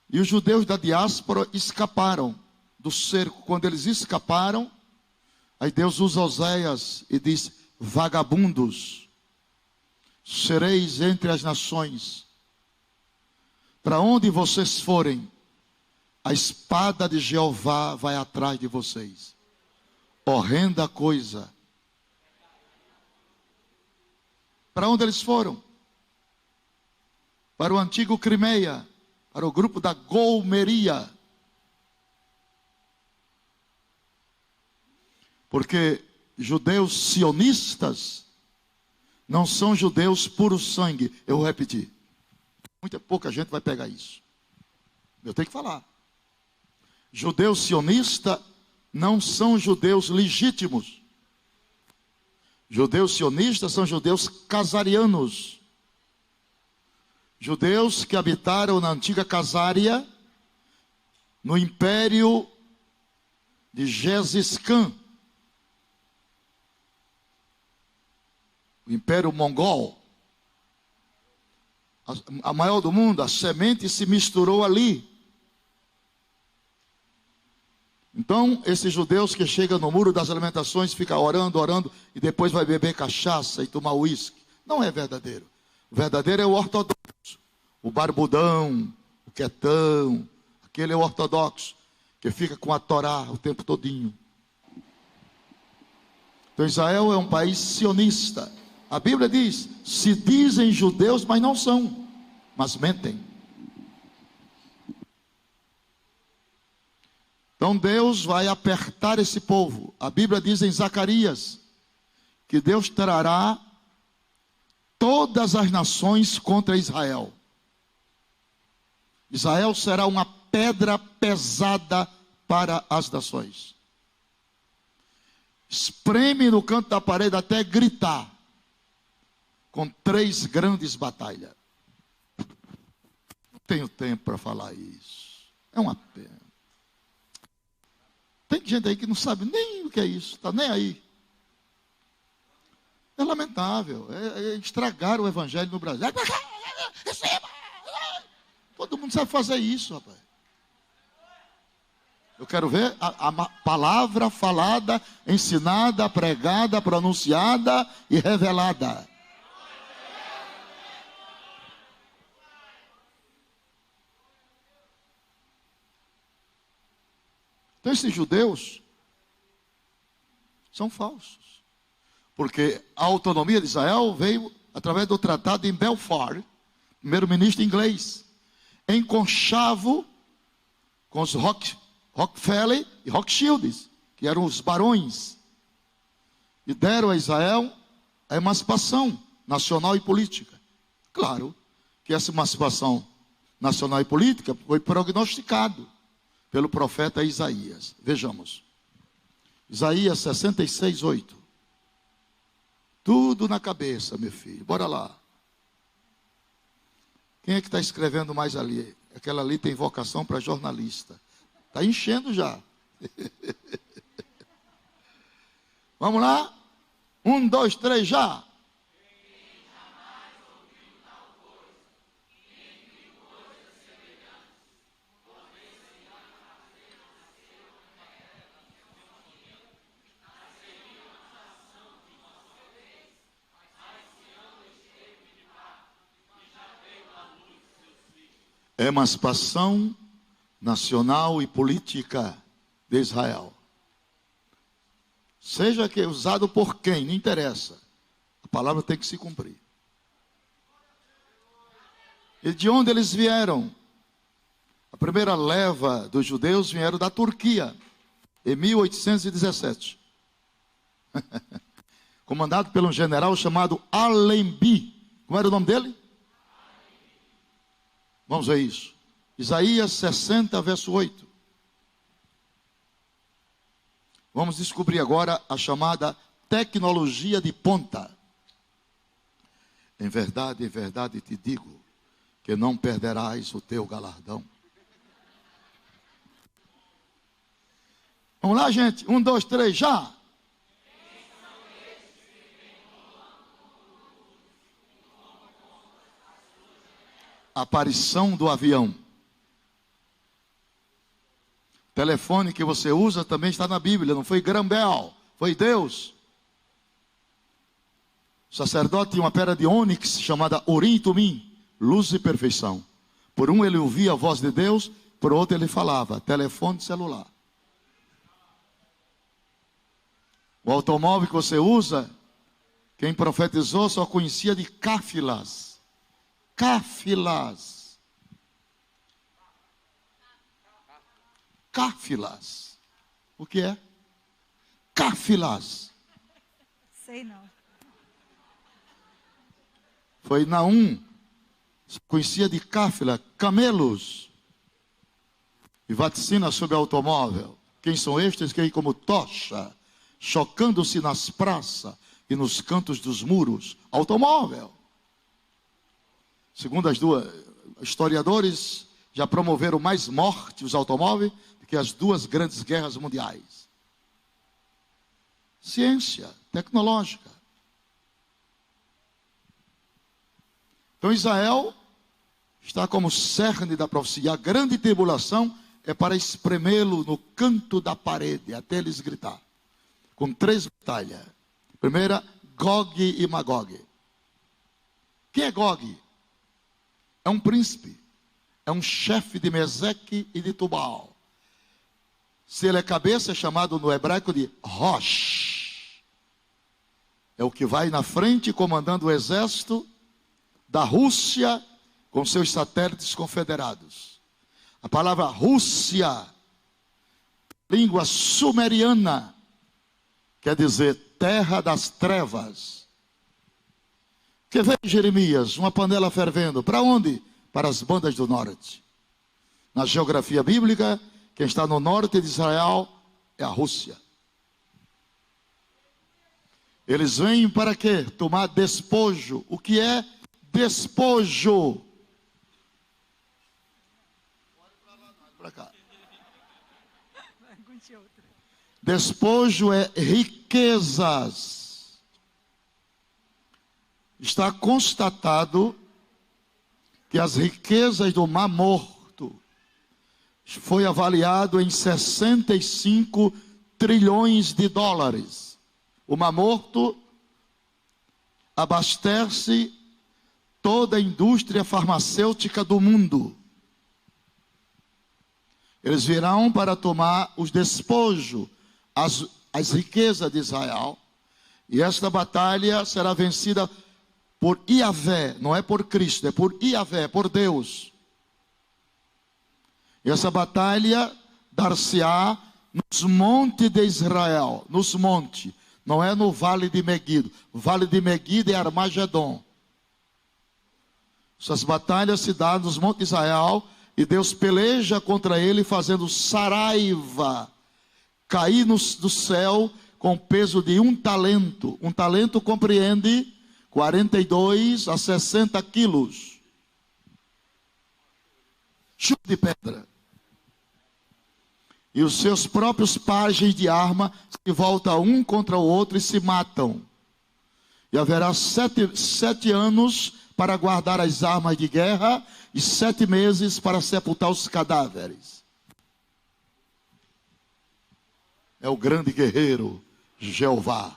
E os judeus da diáspora escaparam do cerco. Quando eles escaparam, aí Deus usa Oséias e diz: vagabundos, sereis entre as nações. Para onde vocês forem, a espada de Jeová vai atrás de vocês. Horrenda coisa. Para onde eles foram? Para o antigo Crimeia, para o grupo da Golmeria. Porque judeus sionistas não são judeus puro sangue. Eu vou repetir. Pouca gente vai pegar isso. Eu tenho que falar. Judeus sionistas não são judeus legítimos. Judeus sionistas são judeus casarianos. Judeus que habitaram na antiga Casária, no império de Gengis Khan, o império mongol, a maior do mundo. A semente se misturou ali. Então, esses judeus que chegam no muro das lamentações, ficam orando, e depois vai beber cachaça e tomar uísque. Não é verdadeiro. O verdadeiro é o ortodoxo. O barbudão, o quietão, aquele é o ortodoxo, que fica com a Torá o tempo todinho. Então, Israel é um país sionista. A Bíblia diz: se dizem judeus, mas não são, mas mentem. Então Deus vai apertar esse povo. A Bíblia diz em Zacarias que Deus trará todas as nações contra Israel. Israel será uma pedra pesada para as nações. Espreme no canto da parede até gritar, com 3 grandes batalhas. Não tenho tempo para falar isso. É uma pena. Tem gente aí que não sabe nem o que é isso, está nem aí. É lamentável. Estragaram o evangelho no Brasil. Todo mundo sabe fazer isso, rapaz. Eu quero ver a palavra falada, ensinada, pregada, pronunciada e revelada. Então esses judeus são falsos. Porque a autonomia de Israel veio através do tratado em Belfort, primeiro-ministro inglês, em conchavo com os Rockefeller e Rothschilds, que eram os barões, e deram a Israel a emancipação nacional e política. Claro que essa emancipação nacional e política foi prognosticado pelo profeta Isaías. Vejamos. Isaías 66, 8. Tudo na cabeça, meu filho. Bora lá. Quem é que está escrevendo mais ali? Aquela ali tem vocação para jornalista. Está enchendo já. Vamos lá? 1, 2, 3, já. Emancipação nacional e política de Israel. Seja que usado por quem, não interessa. A palavra tem que se cumprir. E de onde eles vieram? A primeira leva dos judeus vieram da Turquia, em 1817. Comandado por um general chamado Allenby. Como era o nome dele? Vamos ver isso. Isaías 60, verso 8. Vamos descobrir agora a chamada tecnologia de ponta. Em verdade te digo, que não perderás o teu galardão. Vamos lá, gente? 1, 2, 3, já! Aparição do avião. O telefone que você usa também está na Bíblia, não foi Graham-Bell, foi Deus. O sacerdote tinha uma pedra de ônix chamada Urim e Tumim, luz e perfeição. Por um ele ouvia a voz de Deus, por outro ele falava, telefone celular. O automóvel que você usa, quem profetizou só conhecia de cáfilas. Cáfilas. Cáfilas. O que é? Cáfilas. Sei não. Foi Naum, conhecia de cáfila, camelos. E vaticina sobre automóvel. Quem são estes que aí como tocha, chocando-se nas praças e nos cantos dos muros? Automóvel. Segundo as duas, historiadores já promoveram mais mortes os automóveis do que as 2 grandes guerras mundiais. Ciência tecnológica. Então Israel está como cerne da profecia. A grande tribulação é para espremê-lo no canto da parede, até eles gritar. Com 3 batalhas. Primeira, Gog e Magog. Quem é Gog? É um príncipe, é um chefe de Meseque e de Tubal. Se ele é cabeça, é chamado no hebraico de Rosh. É o que vai na frente comandando o exército da Rússia com seus satélites confederados. A palavra Rússia, língua sumeriana, quer dizer terra das trevas. Que veio Jeremias, uma panela fervendo. Para onde? Para as bandas do norte. Na geografia bíblica, quem está no norte de Israel é a Rússia. Eles vêm para quê? Tomar despojo. O que é despojo? Para cá. Despojo é riquezas. Está constatado que as riquezas do Mar Morto foi avaliado em 65 trilhões de dólares. O Mar Morto abastece toda a indústria farmacêutica do mundo. Eles virão para tomar os despojos, as riquezas de Israel. E esta batalha será vencida por Iavé, não é por Cristo, é por Iavé, por Deus. E essa batalha dar-se-á nos montes de Israel, nos montes, não é no vale de Megido. O vale de Megido é Armagedon. Essas batalhas se dão nos montes de Israel e Deus peleja contra ele, fazendo saraiva cair do céu com peso de 1 talento. 1 talento compreende 42 a 60 quilos. Chuva de pedra. E os seus próprios pajes de arma se voltam um contra o outro e se matam. E haverá 7 anos para guardar as armas de guerra e 7 meses para sepultar os cadáveres. É o grande guerreiro Jeová.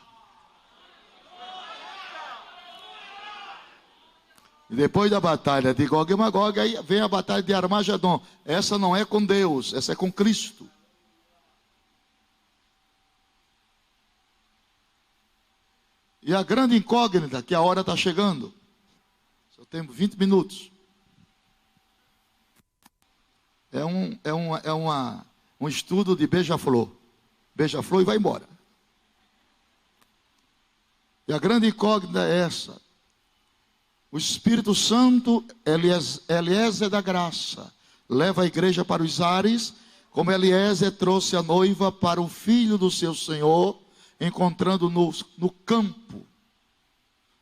E depois da batalha de Gog e Magog, aí vem a batalha de Armagedon. Essa não é com Deus, essa é com Cristo. E a grande incógnita, que a hora está chegando. Só temos 20 minutos. Um estudo de beija-flor. Beija-flor e vai embora. E a grande incógnita é essa. O Espírito Santo, Eliezer da graça, leva a igreja para os ares, como Eliezer trouxe a noiva para o filho do seu Senhor, encontrando no campo.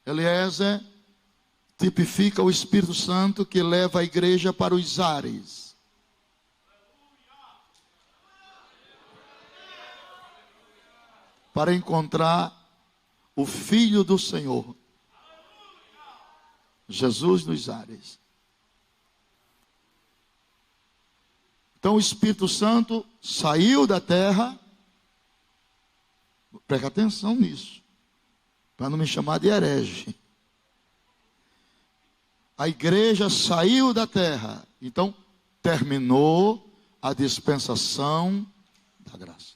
Eliezer tipifica o Espírito Santo que leva a igreja para os ares. Para encontrar o filho do Senhor. Jesus nos ares. Então o Espírito Santo saiu da terra. Presta atenção nisso, para não me chamar de herege. A igreja saiu da terra, então terminou a dispensação da graça.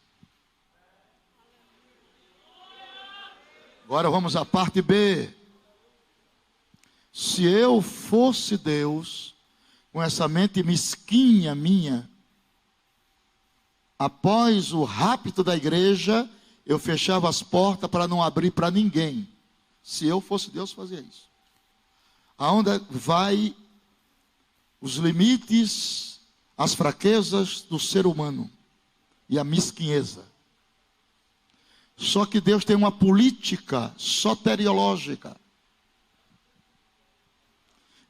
Agora vamos à parte B. Se eu fosse Deus, com essa mente mesquinha minha, após o rapto da igreja, eu fechava as portas para não abrir para ninguém. Se eu fosse Deus, fazia isso. Aonde vai os limites, as fraquezas do ser humano e a mesquinheza. Só que Deus tem uma política soteriológica.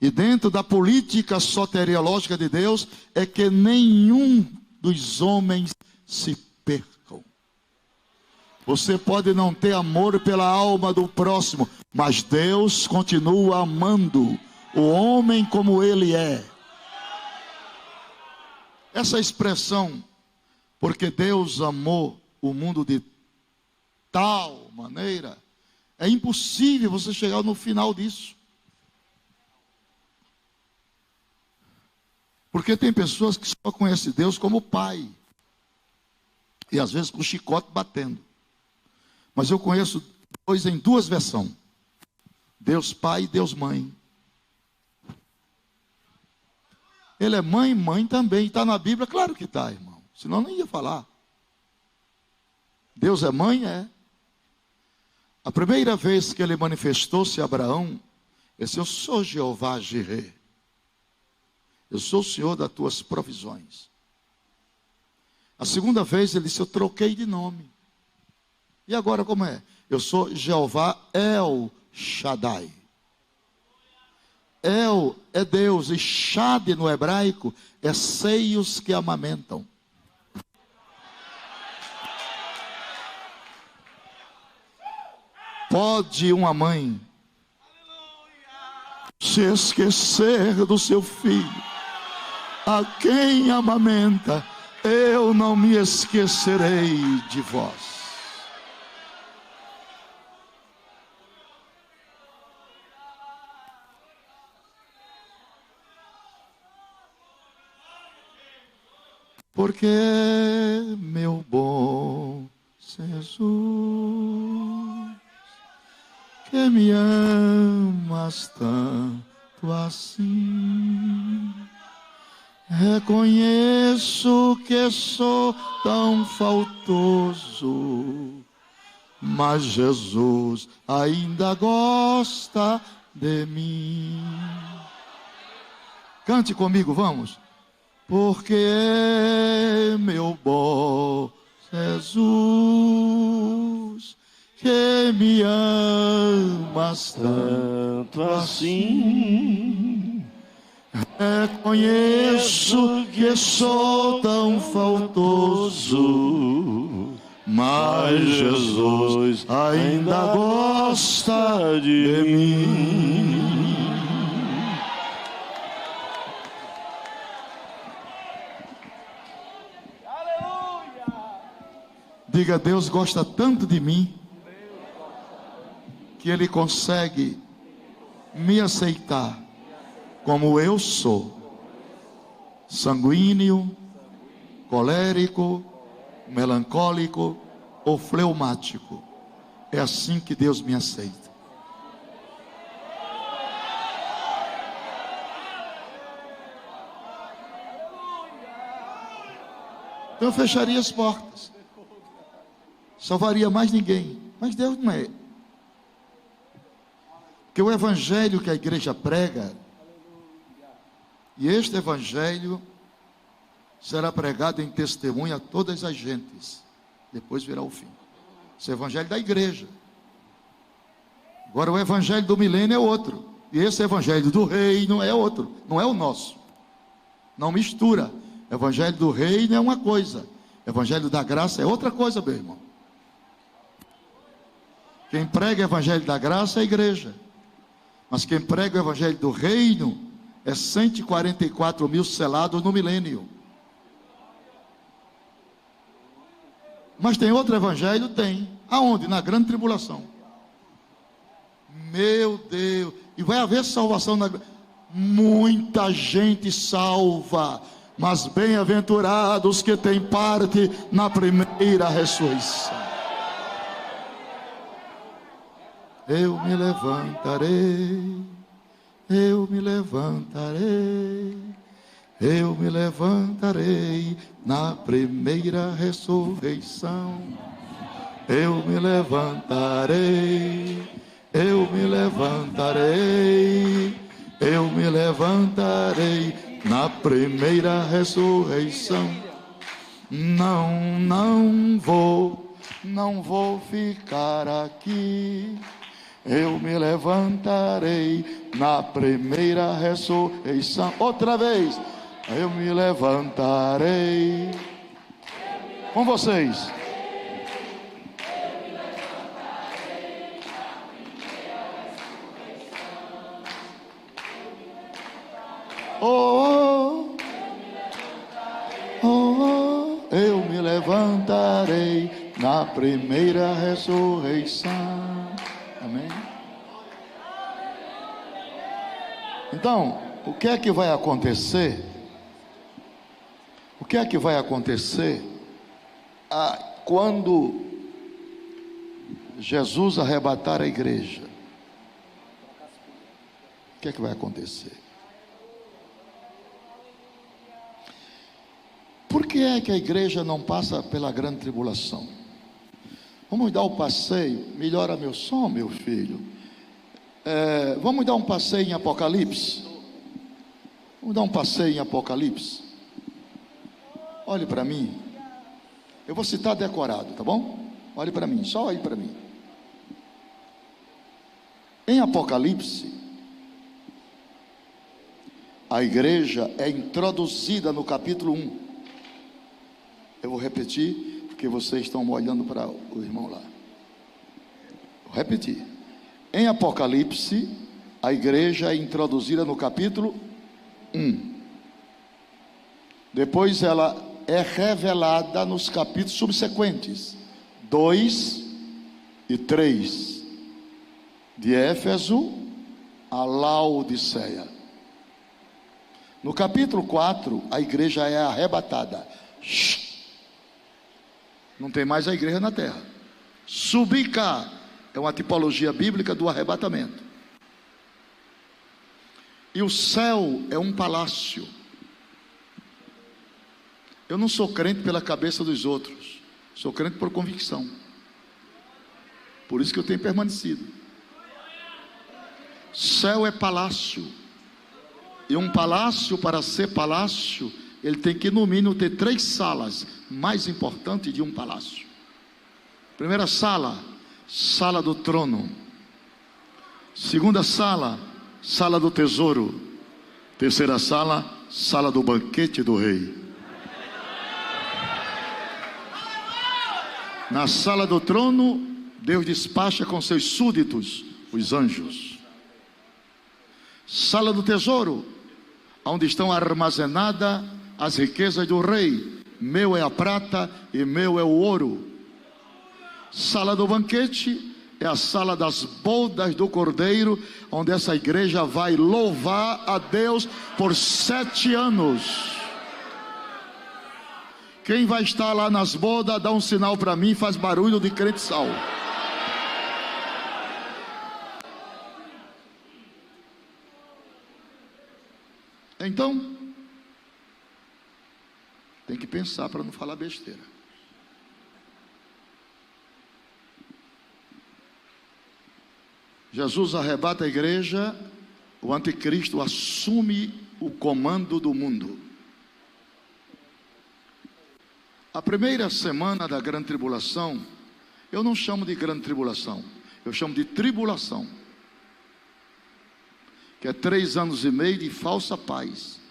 E dentro da política soteriológica de Deus é que nenhum dos homens se percam. Você pode não ter amor pela alma do próximo, mas Deus continua amando o homem como ele é. Essa expressão, porque Deus amou o mundo de tal maneira, é impossível você chegar no final disso. Porque tem pessoas que só conhecem Deus como pai. E às vezes com o chicote batendo. Mas eu conheço dois em duas versões. Deus pai e Deus mãe. Ele é mãe, mãe também. Está na Bíblia? Claro que está, irmão. Senão não ia falar. Deus é mãe? É. A primeira vez que ele manifestou-se a Abraão, Ele disse: eu sou Jeová Jireh. Eu sou o Senhor das tuas provisões. A segunda vez ele disse: eu troquei de nome. E agora como é? Eu sou Jeová El Shaddai. El é Deus e Shad no hebraico é seios que amamentam. Pode uma mãe se esquecer do seu filho, a quem amamenta? Eu não me esquecerei de vós. Porque meu bom Jesus, que me amas tanto assim, reconheço que sou tão faltoso, mas Jesus ainda gosta de mim. Cante comigo, vamos. Porque meu bom Jesus, que me amas tanto assim, reconheço que sou tão faltoso, mas Jesus ainda gosta de mim. Diga: Deus gosta tanto de mim que Ele consegue me aceitar como eu sou, sanguíneo, colérico, melancólico ou fleumático. É assim que Deus me aceita. Então eu fecharia as portas, salvaria mais ninguém, mas Deus não é. Porque o evangelho que a igreja prega, e este evangelho será pregado em testemunho a todas as gentes, depois virá o fim. Esse é o evangelho da igreja. Agora o evangelho do milênio é outro, e esse evangelho do reino é outro, não é o nosso. Não mistura. O evangelho do reino é uma coisa, o evangelho da graça é outra coisa, meu irmão. Quem prega o evangelho da graça é a igreja, mas quem prega o evangelho do reino é 144 mil selados no milênio. Mas tem outro evangelho? Tem. Aonde? Na grande tribulação. Meu Deus. E vai haver salvação na... Muita gente salva, mas bem-aventurados que têm parte na primeira ressurreição. Eu me levantarei, eu me levantarei, eu me levantarei na primeira ressurreição. Eu me levantarei, eu me levantarei, eu me levantarei na primeira ressurreição. Não vou ficar aqui. Eu me levantarei na primeira ressurreição. Outra vez. Eu me levantarei. Com vocês. Eu me levantarei na primeira ressurreição. Amém? Então, o que é que vai acontecer? O que é que vai acontecer quando Jesus arrebatar a igreja? O que é que vai acontecer? Por que é que a igreja não passa pela grande tribulação? Vamos dar o passeio. Melhora meu som, meu filho. Vamos dar um passeio em Apocalipse? Vamos dar um passeio em Apocalipse? Olhe para mim. Eu vou citar decorado, tá bom? Olhe para mim, só olhe para mim. Em Apocalipse, a igreja é introduzida no capítulo 1. Eu vou repetir, porque vocês estão olhando para o irmão lá. Vou repetir. Em Apocalipse, a igreja é introduzida no capítulo 1. Depois ela é revelada nos capítulos subsequentes, 2 e 3, de Éfeso a Laodiceia. No capítulo 4, a igreja é arrebatada. Não tem mais a igreja na terra. Subir cá é uma tipologia bíblica do arrebatamento. E o céu é um palácio. Eu não sou crente pela cabeça dos outros, sou crente por convicção. Por isso que eu tenho permanecido. Céu é palácio. E um palácio, para ser palácio, ele tem que no mínimo ter 3 salas mais importantes de um palácio. Primeira sala, sala do trono. Segunda sala, sala do tesouro. Terceira sala, sala do banquete do rei. Na sala do trono, Deus despacha com seus súditos, os anjos. Sala do tesouro, onde estão armazenadas as riquezas do rei. Meu é a prata e meu é o ouro. Sala do banquete é a sala das bodas do Cordeiro, onde essa igreja vai louvar a Deus por 7 anos. Quem vai estar lá nas bodas, dá um sinal para mim, faz barulho de crente salvo. Então, tem que pensar para não falar besteira. Jesus arrebata a igreja, o anticristo assume o comando do mundo. A primeira semana da grande tribulação, eu não chamo de grande tribulação, eu chamo de tribulação, que é 3 anos e meio de falsa paz,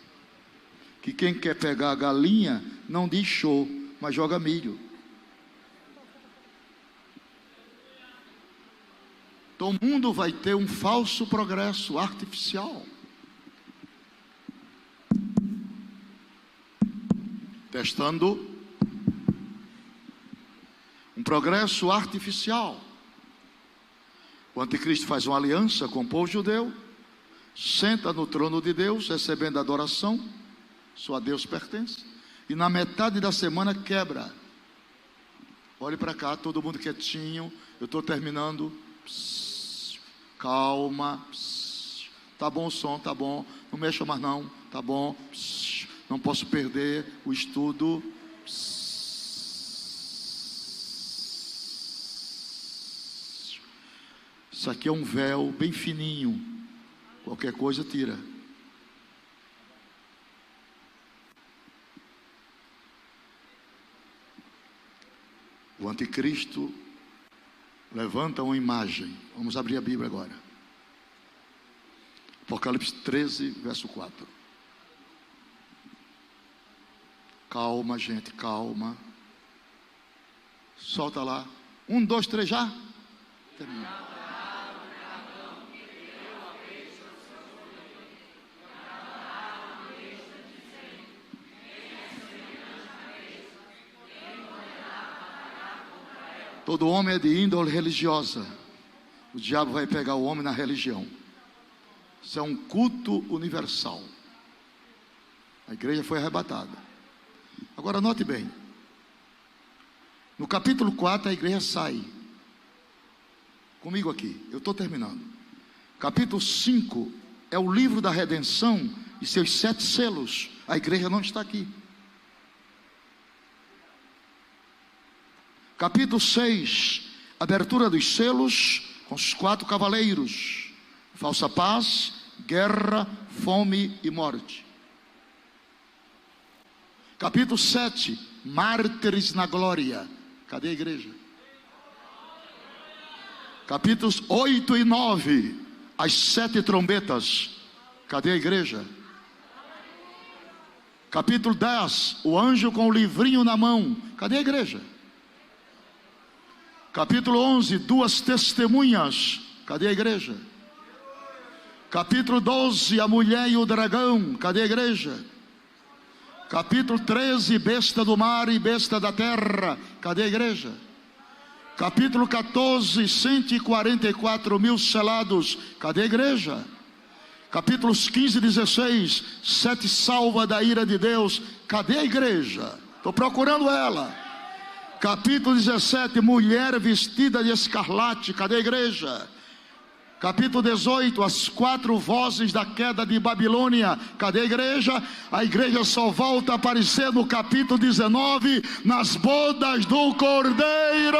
que quem quer pegar a galinha não diz show, mas joga milho. Então o mundo vai ter um falso progresso artificial, testando um progresso artificial. O anticristo faz uma aliança com o povo judeu, senta no trono de Deus, recebendo adoração, só a Deus pertence, e na metade da semana quebra. Olhe para cá, todo mundo quietinho, eu estou terminando. Psss, calma, psss, tá bom o som, tá bom, não mexa mais não, tá bom, psss, não posso perder o estudo. Psss. Isso aqui é um véu bem fininho, qualquer coisa tira. O anticristo levanta uma imagem. Vamos abrir a Bíblia agora. Apocalipse 13, verso 4. Calma, gente, calma. Solta lá. 1, 2, 3, já. Termina. Todo homem é de índole religiosa. O diabo vai pegar o homem na religião. Isso é um culto universal. A igreja foi arrebatada. Agora note bem. No capítulo 4 a igreja sai. Comigo aqui, eu estou terminando. Capítulo 5 é o livro da redenção e seus 7 selos. A igreja não está aqui. Capítulo 6, abertura dos selos com os 4 cavaleiros. falsa paz, guerra, fome e morte. Capítulo 7, mártires na glória. Cadê a igreja? Capítulos 8 e 9, as 7 trombetas. Cadê a igreja? Capítulo 10, o anjo com o livrinho na mão. Cadê a igreja? Capítulo 11, 2 testemunhas. Cadê a igreja? Capítulo 12, a mulher e o dragão. Cadê a igreja? Capítulo 13, besta do mar e besta da terra. Cadê a igreja? Capítulo 14, 144 mil selados. Cadê a igreja? Capítulos 15 e 16, 7 salva da ira de Deus. Cadê a igreja? Estou procurando ela. Capítulo 17, mulher vestida de escarlate. Cadê a igreja? Capítulo 18, as 4 vozes da queda de Babilônia. Cadê a igreja? A igreja só volta a aparecer no capítulo 19, nas bodas do Cordeiro.